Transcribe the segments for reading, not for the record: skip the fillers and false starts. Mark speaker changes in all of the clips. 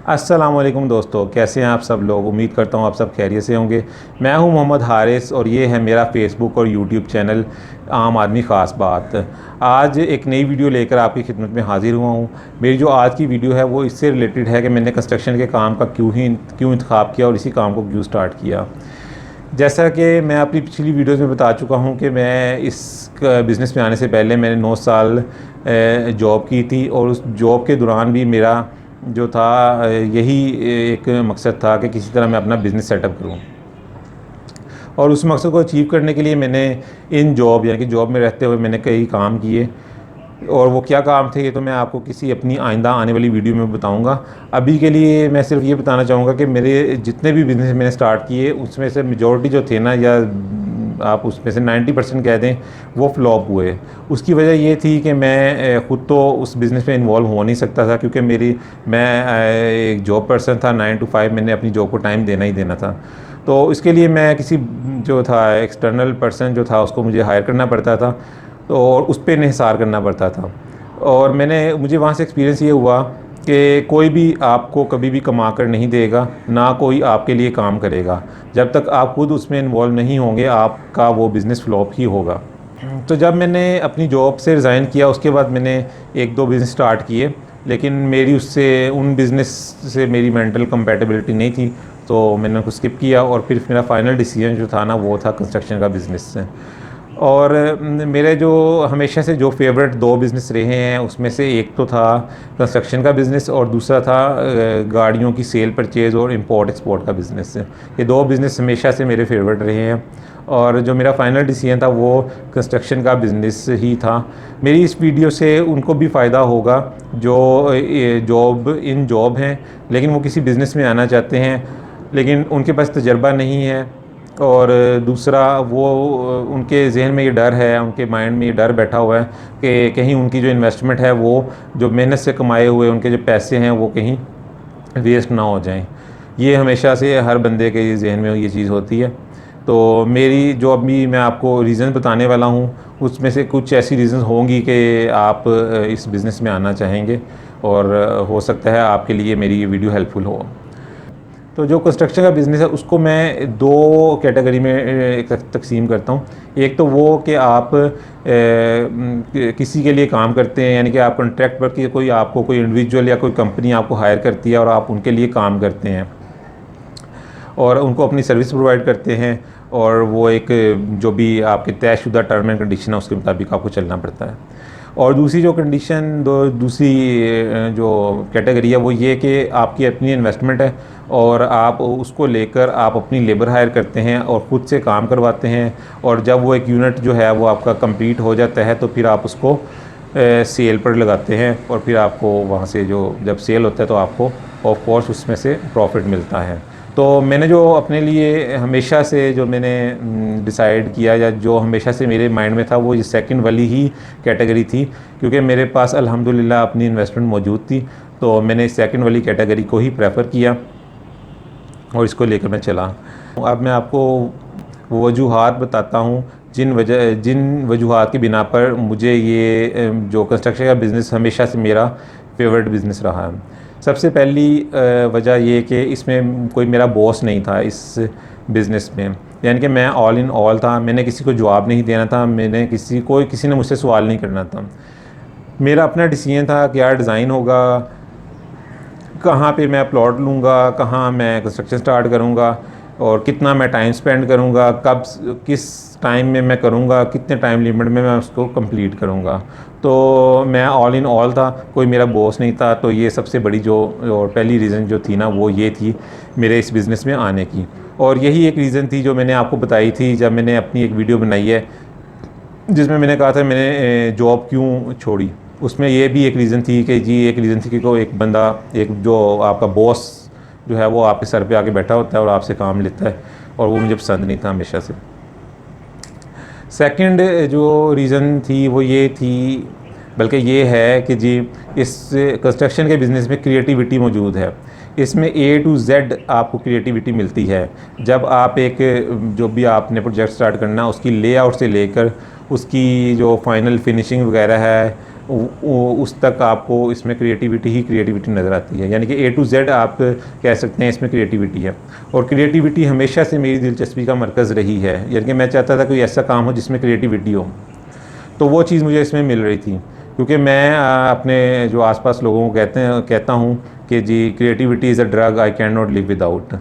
Speaker 1: अस्सलाम वालेकुम दोस्तों, कैसे हैं आप सब लोग। उम्मीद करता हूँ आप सब खैरियत से होंगे। मैं हूँ मोहम्मद हारिस और ये है मेरा फेसबुक और यूट्यूब चैनल आम आदमी ख़ास बात। आज एक नई वीडियो लेकर आपकी खिदमत में हाज़िर हुआ हूँ। मेरी जो आज की वीडियो है वो इससे रिलेटेड है कि मैंने कंस्ट्रक्शन के काम का क्यों इंतखाब किया और इसी काम को क्यों स्टार्ट किया। जैसा कि मैं अपनी पिछली वीडियोज़ में बता चुका हूँ कि मैं इस बिज़नेस में आने से पहले मैंने 9 साल जॉब की थी और उस जॉब के दौरान भी मेरा जो था यही एक मकसद था कि किसी तरह मैं अपना बिज़नेस सेटअप करूं। और उस मकसद को अचीव करने के लिए मैंने इन जॉब यानी कि जॉब में रहते हुए मैंने कई काम किए। और वो क्या काम थे ये तो मैं आपको किसी अपनी आइंदा आने वाली वीडियो में बताऊंगा। अभी के लिए मैं सिर्फ ये बताना चाहूँगा कि मेरे जितने भी बिज़नेस मैंने स्टार्ट किए उसमें से मेजॉरिटी जो थे ना, या आप उसमें से 90% कह दें, वो फ्लॉप हुए। उसकी वजह ये थी कि मैं ख़ुद तो उस बिज़नेस में इन्वॉल्व हो नहीं सकता था, क्योंकि मैं एक जॉब पर्सन था। 9 to 5 मैंने अपनी जॉब को टाइम देना ही देना था। तो इसके लिए मैं किसी जो था एक्सटर्नल पर्सन जो था उसको मुझे हायर करना पड़ता था, तो और उस पर इन्हिसार करना पड़ता था। और मुझे वहाँ से एक्सपीरियंस ये हुआ कि कोई भी आपको कभी भी कमा कर नहीं देगा, ना कोई आपके लिए काम करेगा। जब तक आप खुद उसमें इन्वॉल्व नहीं होंगे आपका वो बिज़नेस फ्लॉप ही होगा। तो जब मैंने अपनी जॉब से रिज़ाइन किया उसके बाद मैंने एक दो बिज़नेस स्टार्ट किए, लेकिन मेरी उससे उन बिज़नेस से मेरी मेंटल कंपैटिबिलिटी नहीं थी, तो मैंने उसको स्किप किया। और फिर मेरा फाइनल डिसीजन जो था ना वो था कंस्ट्रक्शन का बिज़नेस। और मेरे जो हमेशा से जो फेवरेट दो बिज़नेस रहे हैं उसमें से एक तो था कंस्ट्रक्शन का बिज़नेस और दूसरा था गाड़ियों की सेल परचेज़ और इंपोर्ट एक्सपोर्ट का बिज़नेस। ये दो बिज़नेस हमेशा से मेरे फेवरेट रहे हैं और जो मेरा फाइनल डिसीजन था वो कंस्ट्रक्शन का बिज़नेस ही था। मेरी इस वीडियो से उनको भी फ़ायदा होगा जो जॉब हैं लेकिन वो किसी बिज़नेस में आना चाहते हैं लेकिन उनके पास तजर्बा नहीं है। और दूसरा वो उनके जहन में ये डर है, उनके माइंड में ये डर बैठा हुआ है कि कहीं उनकी जो इन्वेस्टमेंट है वो जो मेहनत से कमाए हुए उनके जो पैसे हैं वो कहीं वेस्ट ना हो जाएं। ये हमेशा से हर बंदे के जहन में ये चीज़ होती है। तो मेरी जो अभी मैं आपको रीज़न बताने वाला हूँ उसमें से कुछ ऐसी रीज़न होंगी कि आप इस बिज़नेस में आना चाहेंगे और हो सकता है आपके लिए मेरी ये वीडियो हेल्पफुल हो। तो जो कंस्ट्रक्शन का बिज़नेस है उसको मैं दो कैटेगरी में तकसीम करता हूँ। एक तो वो कि आप किसी के लिए काम करते हैं, यानी कि आप कॉन्ट्रैक्ट पर कोई इंडिविजुअल या कोई कंपनी आपको हायर करती है और आप उनके लिए काम करते हैं और उनको अपनी सर्विस प्रोवाइड करते हैं और वो एक जो भी आपके तयशुदा टर्म एंड कंडीशन है उसके मुताबिक आपको चलना पड़ता है। और दूसरी जो कैटेगरी है वो ये कि आपकी अपनी इन्वेस्टमेंट है और आप उसको लेकर आप अपनी लेबर हायर करते हैं और ख़ुद से काम करवाते हैं और जब वो एक यूनिट जो है वो आपका कंप्लीट हो जाता है तो फिर आप उसको सेल पर लगाते हैं और फिर आपको वहाँ से जब सेल होता है तो आपको ऑफ कोर्स उसमें से प्रॉफिट मिलता है। तो मैंने जो अपने लिए हमेशा से जो मैंने डिसाइड किया या जो हमेशा से मेरे माइंड में था वो ये सेकंड वाली ही कैटेगरी थी, क्योंकि मेरे पास अल्हम्दुलिल्लाह अपनी इन्वेस्टमेंट मौजूद थी। तो मैंने सेकंड वाली कैटेगरी को ही प्रेफर किया और इसको लेकर मैं चला। अब मैं आपको वो वजूहात बताता हूँ जिन वजूहात की बिना पर मुझे ये जो कंस्ट्रक्शन का बिज़नेस हमेशा से मेरा फेवरेट बिज़नेस रहा है। सबसे पहली वजह ये कि इसमें कोई मेरा बॉस नहीं था इस बिज़नेस में, यानी कि मैं ऑल इन ऑल था। मैंने किसी को जवाब नहीं देना था, किसी ने मुझसे सवाल नहीं करना था। मेरा अपना डिसीजन था क्या डिज़ाइन होगा, कहाँ पे मैं प्लॉट लूँगा, कहाँ मैं कंस्ट्रक्शन स्टार्ट करूँगा और कितना मैं टाइम स्पेंड करूँगा, किस टाइम में मैं करूँगा, कितने टाइम लिमिट में मैं उसको कंप्लीट करूँगा। तो मैं ऑल इन ऑल था, कोई मेरा बॉस नहीं था। तो ये सबसे बड़ी और पहली रीज़न जो थी ना वो ये थी मेरे इस बिज़नेस में आने की। और यही एक रीज़न थी जो मैंने आपको बताई थी जब मैंने अपनी एक वीडियो बनाई है जिसमें मैंने कहा था मैंने जॉब क्यों छोड़ी। उसमें ये भी एक रीज़न थी कि कोई एक बंदा, एक जो आपका बॉस जो है वो आपके सर पे आके बैठा होता है और आपसे काम लेता है, और वो मुझे पसंद नहीं था हमेशा से। सेकंड जो रीज़न थी वो ये थी, बल्कि ये है कि जी इस कंस्ट्रक्शन के बिज़नेस में क्रिएटिविटी मौजूद है। इसमें A to Z आपको क्रिएटिविटी मिलती है। जब आप जो भी आपने प्रोजेक्ट स्टार्ट करना उसकी लेआउट से लेकर उसकी जो फाइनल फिनिशिंग वगैरह है उस तक आपको इसमें क्रिएटिविटी ही क्रिएटिविटी नज़र आती है। यानी कि A to Z आप कह सकते हैं इसमें क्रिएटिविटी है। और क्रिएटिविटी हमेशा से मेरी दिलचस्पी का मरकज़ रही है। यानी कि मैं चाहता था कोई ऐसा काम हो जिसमें क्रिएटिविटी हो, तो वो चीज़ मुझे इसमें मिल रही थी। क्योंकि मैं अपने जो आसपास लोगों को कहता हूँ कि जी creativity is a drug I can not live without.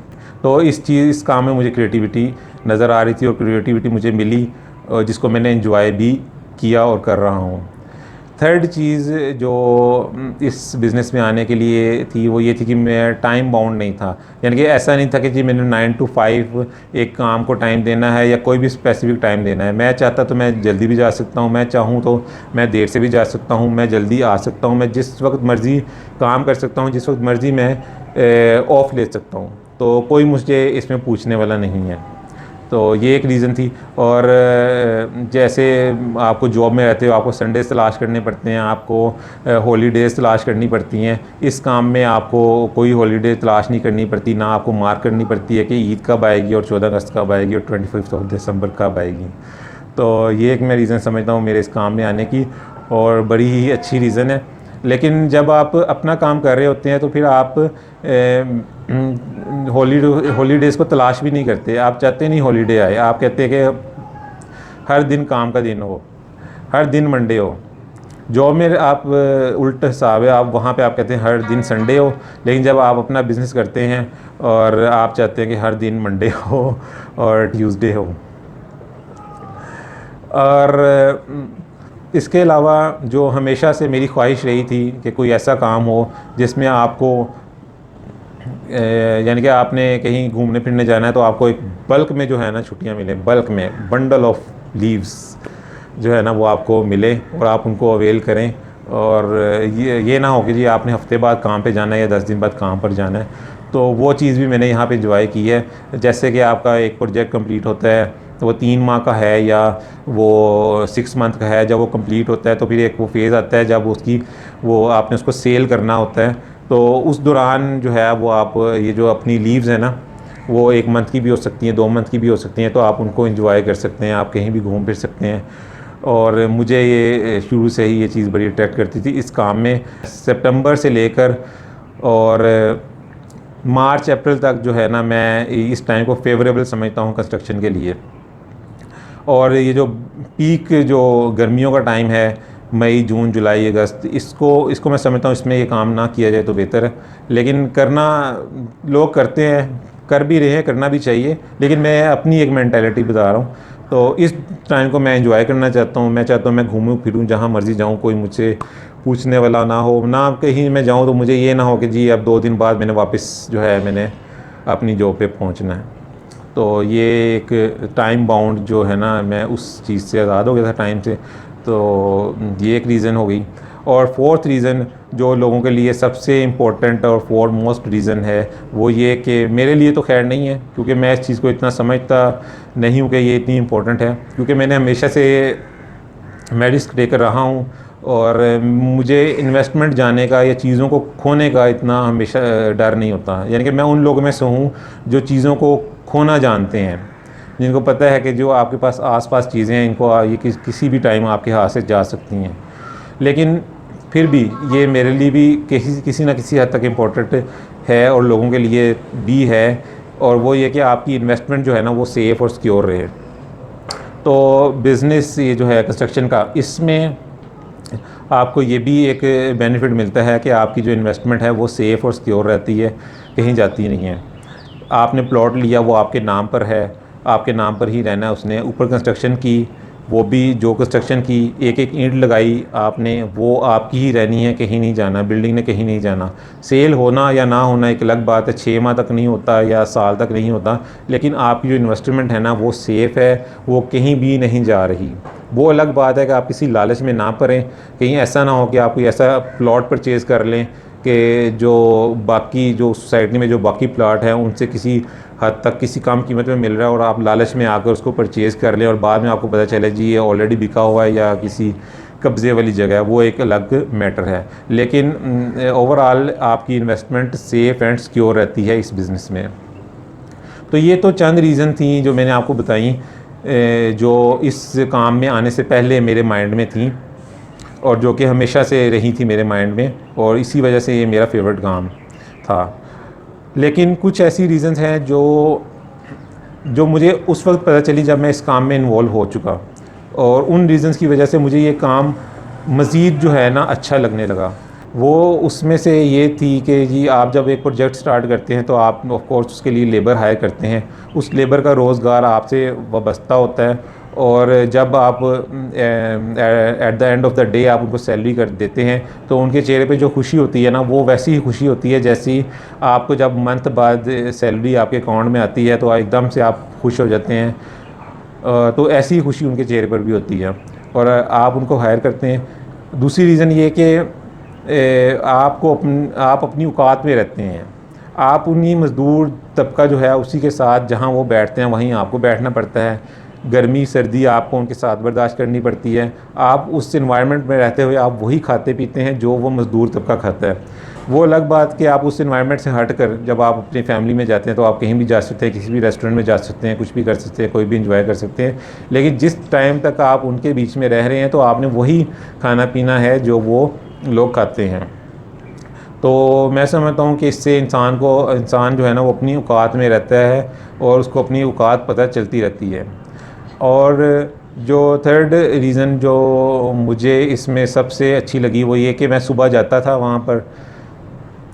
Speaker 1: तो इस काम में मुझे क्रिएटिविटी नज़र आ रही थी और क्रिएटिविटी मुझे मिली, जिसको मैंने एंजॉय भी किया और कर रहा हूँ। थर्ड चीज़ जो इस बिज़नेस में आने के लिए थी वो ये थी कि मैं टाइम बाउंड नहीं था। यानी कि ऐसा नहीं था कि जी मैंने 9 to 5 एक काम को टाइम देना है या कोई भी स्पेसिफिक टाइम देना है। मैं चाहता तो मैं जल्दी भी जा सकता हूँ, मैं चाहूँ तो मैं देर से भी जा सकता हूँ, मैं जल्दी आ सकता हूँ, मैं जिस वक्त मर्ज़ी काम कर सकता हूँ, जिस वक्त मर्ज़ी मैं ऑफ़ ले सकता हूँ। तो कोई मुझे इसमें पूछने वाला नहीं है। तो ये एक रीज़न थी। और जैसे आपको जॉब में रहते हो आपको संडेज़ तलाश करने पड़ते हैं, आपको हॉलीडेज़ तलाश करनी पड़ती हैं। इस काम में आपको कोई हॉलीडे तलाश नहीं करनी पड़ती, ना आपको मार्क करनी पड़ती है कि ईद कब आएगी और 14 अगस्त कब आएगी और 25 दिसंबर कब आएगी। तो ये एक मैं रीज़न समझता हूँ मेरे इस काम में आने की, और बड़ी ही अच्छी रीज़न है। लेकिन जब आप अपना काम कर रहे होते हैं तो फिर आप हॉलीडेज़ को तलाश भी नहीं करते। आप चाहते नहीं हॉलीडे आए, आप कहते हैं कि हर दिन काम का दिन हो, हर दिन मंडे हो। जॉब में आप उल्टा हिसाब है, आप वहाँ पे आप कहते हैं हर दिन संडे हो। लेकिन जब आप अपना बिज़नेस करते हैं और आप चाहते हैं कि हर दिन मंडे हो और ट्यूसडे हो। और इसके अलावा जो हमेशा से मेरी ख्वाहिश रही थी कि कोई ऐसा काम हो जिसमें आपको यानी कि आपने कहीं घूमने फिरने जाना है तो आपको एक बल्क में जो है ना छुट्टियां मिले, बल्क में बंडल ऑफ लीव्स जो है ना वो आपको मिले और आप उनको अवेल करें। और ये ना हो कि जी आपने हफ्ते बाद काम पे जाना है या 10 दिन बाद काम पर जाना है। तो वो चीज़ भी मैंने यहाँ पे एंजॉय की है। जैसे कि आपका एक प्रोजेक्ट कंप्लीट होता है तो वो 3 माह का है या वो 6 मंथ का है, जब वो कंप्लीट होता है तो फिर एक वो फेज़ आता है जब उसकी वो आपने उसको सेल करना होता है। तो उस दौरान जो है वो आप ये जो अपनी लीव्स हैं ना वो 1 मंथ की भी हो सकती हैं, 2 मंथ की भी हो सकती हैं, तो आप उनको एंजॉय कर सकते हैं, आप कहीं भी घूम फिर सकते हैं। और मुझे ये शुरू से ही ये चीज़ बड़ी अट्रैक्ट करती थी इस काम में। सितंबर से लेकर और मार्च अप्रैल तक जो है ना मैं इस टाइम को फेवरेबल समझता हूँ कंस्ट्रक्शन के लिए। और ये जो पीक जो गर्मियों का टाइम है, मई जून जुलाई अगस्त, इसको मैं समझता हूँ इसमें ये काम ना किया जाए तो बेहतर है। लेकिन करना लोग करते हैं, कर भी रहे हैं, करना भी चाहिए। लेकिन मैं अपनी एक मेंटालिटी बता रहा हूँ। तो इस टाइम को मैं एंजॉय करना चाहता हूँ। मैं चाहता हूँ मैं घूमूँ फिरूँ, जहाँ मर्ज़ी जाऊँ, कोई मुझसे पूछने वाला ना हो, ना कहीं मैं जाऊँ तो मुझे ये ना हो कि जी अब 2 दिन बाद मैंने वापस जो है मैंने अपनी जॉब पे पहुँचना है। तो ये एक टाइम बाउंड जो है ना मैं उस चीज़ से आज़ाद हो गया था टाइम से। तो ये एक रीज़न हो गई। और फोर्थ रीज़न जो लोगों के लिए सबसे इम्पोर्टेंट और फोरमोस्ट रीज़न है वो ये कि मेरे लिए तो खैर नहीं है, क्योंकि मैं इस चीज़ को इतना समझता नहीं हूँ कि ये इतनी इम्पोर्टेंट है। क्योंकि मैंने हमेशा से मैं रिस्क लेकर रहा हूँ और मुझे इन्वेस्टमेंट जाने का या चीज़ों को खोने का इतना हमेशा डर नहीं होता। यानी कि मैं उन लोगों में से हूँ जो चीज़ों को खोना जानते हैं, जिनको पता है कि जो आपके पास आसपास चीज़ें हैं इनको ये किसी भी टाइम आपके हाथ से जा सकती हैं। लेकिन फिर भी ये मेरे लिए भी किसी ना किसी हद तक इम्पोर्टेंट है और लोगों के लिए भी है। और वो ये कि आपकी इन्वेस्टमेंट जो है ना वो सेफ़ और सिक्योर रहे। तो बिज़नेस ये जो है कंस्ट्रक्शन का, इसमें आपको ये भी एक बेनिफिट मिलता है कि आपकी जो इन्वेस्टमेंट है वो सेफ़ और सिक्योर रहती है, कहीं जाती नहीं है। आपने प्लॉट लिया वो आपके नाम पर है, आपके नाम पर ही रहना है उसने। ऊपर कंस्ट्रक्शन की, वो भी जो कंस्ट्रक्शन की एक एक ईंट लगाई आपने, वो आपकी ही रहनी है, कहीं नहीं जाना, बिल्डिंग ने कहीं नहीं जाना। सेल होना या ना होना एक अलग बात है, 6 माह तक नहीं होता या साल तक नहीं होता, लेकिन आपकी जो इन्वेस्टमेंट है ना वो सेफ़ है, वो कहीं भी नहीं जा रही। वो अलग बात है कि आप किसी लालच में ना पड़ें, कहीं ऐसा ना हो कि आप कोई ऐसा प्लॉट परचेज़ कर लें कि जो बाकी जो सोसाइटी में जो बाकी प्लाट हैं उनसे किसी हद तक किसी कम कीमत में मिल रहा है और आप लालच में आकर उसको परचेज़ कर लें और बाद में आपको पता चले जी ये ऑलरेडी बिका हुआ है या किसी कब्ज़े वाली जगह है, वो एक अलग मैटर है। लेकिन ओवरऑल आपकी इन्वेस्टमेंट सेफ़ एंड सिक्योर रहती है इस बिज़नेस में। तो ये तो चंद रीज़न थी जो मैंने आपको बताई, जो इस काम में आने से पहले मेरे माइंड में थी। और जो कि हमेशा से रही थी मेरे माइंड में, और इसी वजह से ये मेरा फेवरेट काम था। लेकिन कुछ ऐसी रीज़न्स हैं जो मुझे उस वक्त पता चली जब मैं इस काम में इन्वॉल्व हो चुका, और उन रीज़न्स की वजह से मुझे ये काम मज़ीद जो है ना अच्छा लगने लगा। वो उसमें से ये थी कि जी आप जब एक प्रोजेक्ट स्टार्ट करते हैं तो आप ऑफ कोर्स उसके लिए लेबर हायर करते हैं, उस लेबर का रोज़गार आपसे वाबस्ता होता है, और जब आप at the end of the day आप उनको सैलरी कर देते हैं तो उनके चेहरे पे जो खुशी होती है ना, वो वैसी ही खुशी होती है जैसी आपको जब मंथ बाद सैलरी आपके अकाउंट में आती है तो एकदम से आप खुश हो जाते हैं। तो ऐसी ही खुशी उनके चेहरे पर भी होती है, और आप उनको हायर करते हैं। दूसरी रीज़न ये कि आप अपनी औकात में रहते हैं। आप उन्हीं मज़दूर तबका जो है उसी के साथ जहाँ वो बैठते हैं वहीं आपको बैठना पड़ता है। गर्मी सर्दी आपको उनके साथ बर्दाश्त करनी पड़ती है। आप उस एनवायरनमेंट में रहते हुए आप वही खाते पीते हैं जो वो मज़दूर तबका खाता है। वो अलग बात कि आप उस एनवायरनमेंट से हट कर जब आप अपनी फैमिली में जाते हैं तो आप कहीं भी जा सकते हैं, किसी भी रेस्टोरेंट में जा सकते हैं, कुछ भी कर सकते हैं, कोई भी इंजॉय कर सकते हैं। लेकिन जिस टाइम तक आप उनके बीच में रह रहे हैं तो आपने वही खाना पीना है जो वो लोग खाते हैं। तो मैं समझता हूँ कि इससे इंसान जो है ना वो अपनी औकात में रहता है और उसको अपनी औकात पता चलती रहती है। और जो थर्ड रीज़न जो मुझे इसमें सबसे अच्छी लगी वो ये कि मैं सुबह जाता था वहाँ पर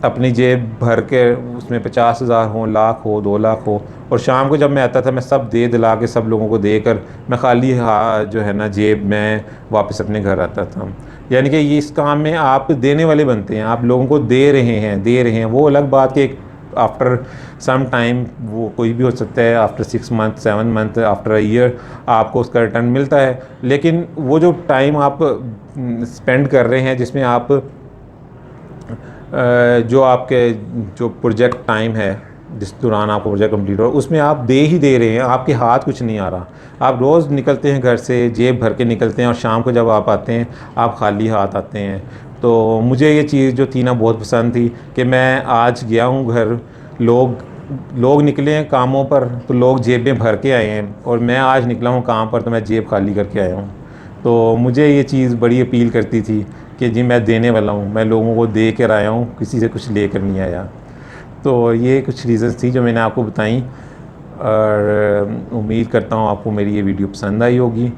Speaker 1: अपनी जेब भर के, उसमें 50,000 हो, लाख हो, 2 लाख हो, और शाम को जब मैं आता था मैं सब दे दिला के सब लोगों को देकर मैं खाली जो है ना जेब में वापस अपने घर आता था। यानी कि ये इस काम में आप देने वाले बनते हैं, आप लोगों को दे रहे हैं। वो अलग बात कि आफ्टर सम टाइम वो कोई भी हो सकता है, after 6 month 7 month after a year आपको उसका रिटर्न मिलता है। लेकिन वो जो टाइम आप स्पेंड कर रहे हैं जिसमें आप जो आपके जो प्रोजेक्ट टाइम है जिस दौरान आपको प्रोजेक्ट कंप्लीट हो उसमें आप दे ही दे रहे हैं, आपके हाथ कुछ नहीं आ रहा। आप रोज़ निकलते हैं घर से जेब भर के निकलते हैं और शाम को जब आप आते हैं आप खाली हाथ आते हैं। तो मुझे ये चीज़ जो थी ना बहुत पसंद थी कि मैं आज गया हूँ घर, लोग निकले हैं कामों पर तो लोग जेबें भर के आए हैं, और मैं आज निकला हूँ काम पर तो मैं जेब खाली करके आया हूँ। तो मुझे ये चीज़ बड़ी अपील करती थी कि जी मैं देने वाला हूँ, मैं लोगों को दे कर आया हूँ, किसी से कुछ लेकर नहीं आया। तो ये कुछ रीज़न्स थी जो मैंने आपको बताई, और उम्मीद करता हूँ आपको मेरी ये वीडियो पसंद आई होगी।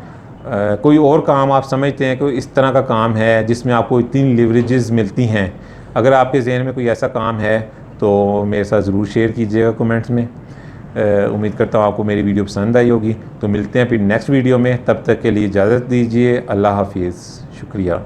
Speaker 1: कोई और काम आप समझते हैं कोई इस तरह का काम है जिसमें आपको इतनी लिवरेजेस मिलती हैं, अगर आपके जहन में कोई ऐसा काम है तो मेरे साथ ज़रूर शेयर कीजिएगा कमेंट्स में। उम्मीद करता हूँ आपको मेरी वीडियो पसंद आई होगी। तो मिलते हैं फिर नेक्स्ट वीडियो में, तब तक के लिए इजाज़त दीजिए। अल्लाह हाफिज़, शुक्रिया।